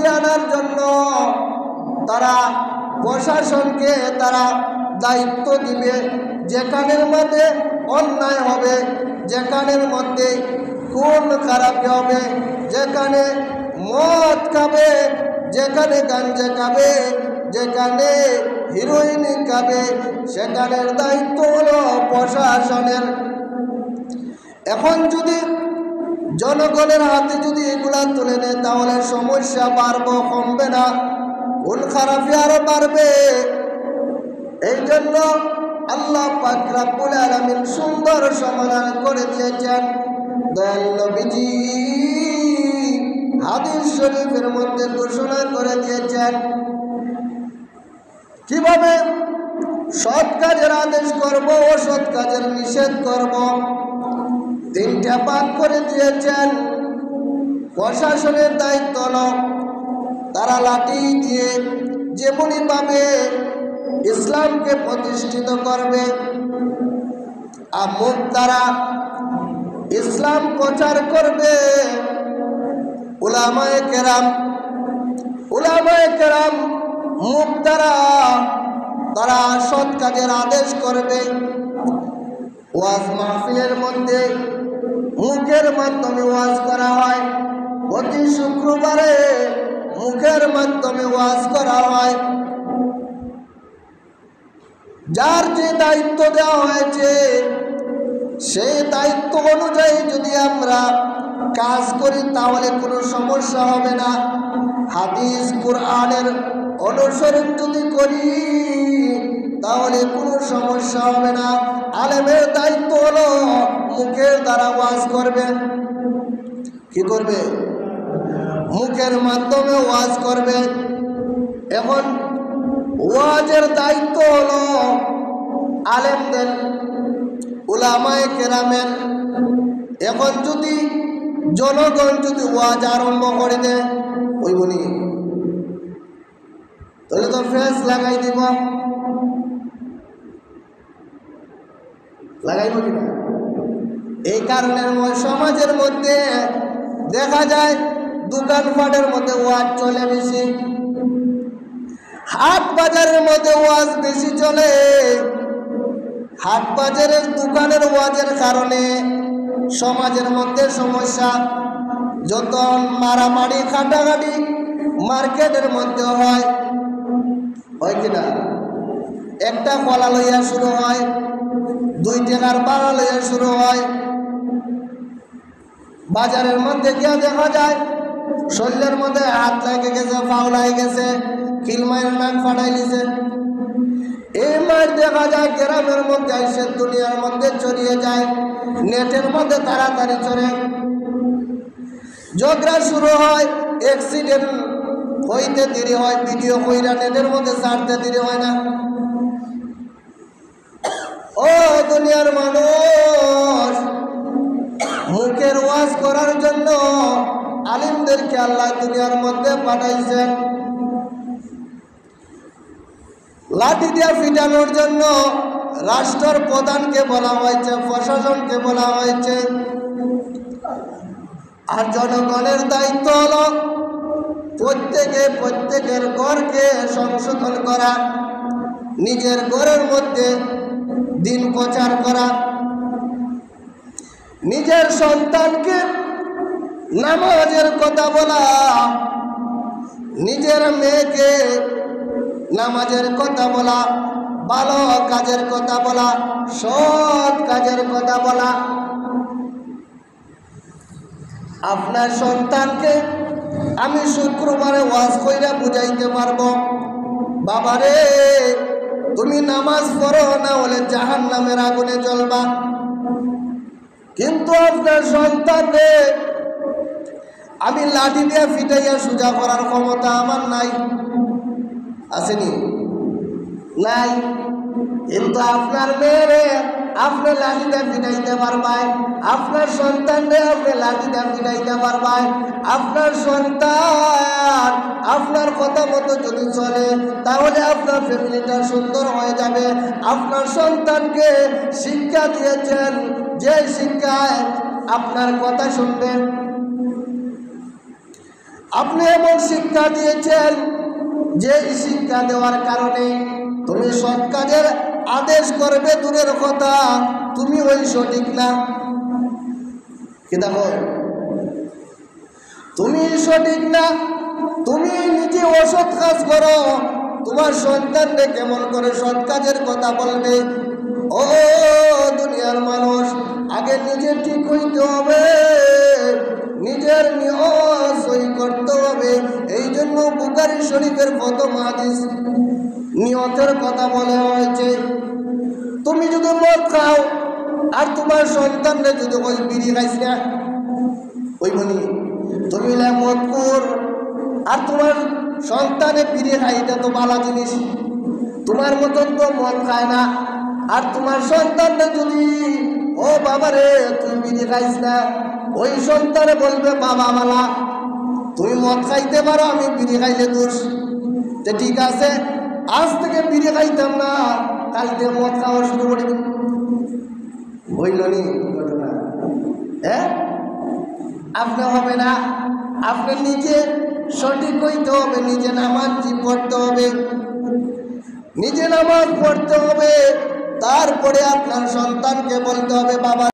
ফিরিয়ে আনার জন্য তারা প্রশাসনকে তারা দায়িত্ব দিবে। যেখানের মধ্যে অন্যায় হবে, যেখানের মধ্যে খুন খারাপি হবে, যেখানে মদ খাবে, যেখানে গাঞ্জা খাবে, যেখানে হিরোইন খাবে, সেখানের দায়িত্ব হলো প্রশাসনের। এখন যদি জনগণের হাতে যদি এগুলা তুলে নেয় তাহলে সমস্যা বাড়বে, কমবে না, খুন খারাপি আরো বাড়বে। এই জন্য আল্লাহ পাক রব্বুল আলামিন সুন্দর সমাধান করে দিয়েছেন। দয়াল নবীজি হাদিস শরীফের মধ্যে ঘোষণা করে দিয়েছেন কিভাবে সৎ কাজের আদেশ করব, অসৎ কাজের নিষেধ করব। তিনটা ভাগ করে দিয়েছেন। প্রশাসনের দায়িত্ব হলো তারা লাঠি দিয়ে যেমনি ভাবে ইসলামকে প্রতিষ্ঠিত করবে, আর মুখ দ্বারা ইসলাম প্রচার করবে। উলামায়ে কেরাম মুখ দ্বারা তারা সৎ কাজের আদেশ করবে। ওয়াজ মাহফিলের মধ্যে মুখের মাধ্যমে ওয়াজ করা হয়, প্রতি শুক্রবারে মুখের মাধ্যমে ওয়াজ করা হয়। যার যে দায়িত্ব দেওয়া হয়েছে সেই দায়িত্ব অনুযায়ী যদি আমরা কাজ করি তাহলে কোনো সমস্যা হবে না। হাদিস কোরআনের অনুসরণ যদি করি তাহলে কোনো সমস্যা হবে না। আলেমের দায়িত্ব হলো মুখের দ্বারা ওয়াজ করবে। কি করবে? মুখের মাধ্যমে ওয়াজ করবে। এখন ওয়াজের দায়িত্ব হলো আলেমদের, উলামায়ে কেরামের। এখন যদি জনগণ যদি ওয়াজ আরম্ভ করে দেয় ওই বলি তাহলে তো ফেস লাগাই দিব, লাগাইব কিনা? এই কারণে সমাজের মধ্যে দেখা যায় দোকানপাটের মধ্যে ওয়াজ চলে বেশি, হাট বাজারের মধ্যে ওয়াজ বেশি চলে। হাট বাজারের দোকানের ওয়াজের কারণে সমাজের মধ্যে সমস্যা। যত মারামারি খাটাখাটি মার্কেটের মধ্যে হয় কিনা? একটা কলা লইয়া শুরু হয়, 2 টাকার বাড়া লইয়া শুরু হয়। বাজারের মধ্যে গিয়ে দেখা যায় শরীরের মধ্যে হাত লাগে গেছে, পাও লাগে গেছে, কিলমাইয়ের নাক ফাটাই দিছে। এই মাছ দেখা যায় গ্রামের মধ্যে এসে দুনিয়ার মধ্যে ছড়িয়ে যায়, নেটের মধ্যে তাড়াতাড়ি চড়ে। ঝগড়া শুরু হয়, অ্যাক্সিডেন্ট হইতে দেরি হয়, ভিডিও কইরা নেটের মধ্যে ছাড়তে দেরি হয় না। ও দুনিয়ার মানুষ, মুখের ওয়াজ করার জন্য আলিমদেরকে আল্লাহ দুনিয়ার মধ্যে পাঠাইছেন। লাঠি দিয়া ফিটানোর জন্য রাষ্ট্রের প্রধানকে বলা হয়েছে, প্রশাসনকে বলা হয়েছে। আর জনগণের দায়িত্ব হলো প্রত্যেকের ঘরকে সংশোধন করা, নিজের ঘরের মধ্যে দিন প্রচার করা, নিজের সন্তানকে নামাজের কথা বলা, নিজের মেয়েকে নামাজের কথা বলা, ভালো কাজের কথা বলা, সৎ কাজের কথা বলা। আপনার সন্তানকে আমি শুক্রবারে ওয়াজ কইরা বুঝাইতে পারবো, বাবারে তুমি নামাজ পড়ো না হলে জাহান্নামের আগুনে জ্বলবা। কিন্তু আপনার সন্তানকে আমি লাঠি দিয়ে ফিটাইয়া সোজা করার ক্ষমতা আমার নাই, আসেনি? নাই। কিন্তু আপনার মেয়েরে আপনি লাঠিটা ফিটাইতে পারবেন, আপনার সন্তানরে আপনি লাঠিটা ফিটাইতে পারবেন। আপনার সন্তান আপনার কথা মতো যদি চলে তাহলে আপনার ফ্যামিলিটা সুন্দর হয়ে যাবে। আপনার সন্তানকে শিক্ষা দিয়েছেন, যে শিক্ষায় আপনার কথা শুনবে। আপনি এমন শিক্ষা দিয়েছেন যে শিক্ষা দেওয়ার কারণে তুমি সৎ কাজের আদেশ করবে দূরের কথা, তুমি ওই সঠিক না। কি দেখো, তুমি সঠিক না, তুমি নিজে অসৎ কাজ করো, তোমার সন্তানকে কেমন করে সৎ কাজের কথা বলবে? ও দুনিয়ার মানুষ, আগে নিজে ঠিক হইতে হবে, নিজের নিয়ত সই করতে হবে। এই জন্য বুখারী শরীফের প্রথম হাদিস নিয়তের কথা বলা হয়েছে। তুমি যদি মদ খাও আর তোমার সন্তানরে যদি ওই বিড়ি খাইছ না, ওই বলি তুমি মদ কর আর তোমার সন্তানে বিড়ি খাই, এটা তো ভালো জিনিস। তোমার মতন তো মদ খায় না, আর তোমার সন্তানরে যদি ও বাবা রে তুই বিড়ি খাইস না, ওই সন্তানে বলবে বাবা মালা তুমি মদ খাইতে পারো, আমি বিড়ি খাইলে দোষ। তো ঠিক আছে, আজ থেকে বিড়ি খাইতাম না, কালকে মদ খাওয়া শুরু করে দিন। হইল নি ঘটনা? হ্যাঁ, আপনি হবে না, আপনি নিজে সঠিক হইতে হবে, নিজে নামাজ পড়তে হবে, নিজে নামাজ পড়তে হবে, তারপরে আপনার সন্তানকে বলতে হবে বাবা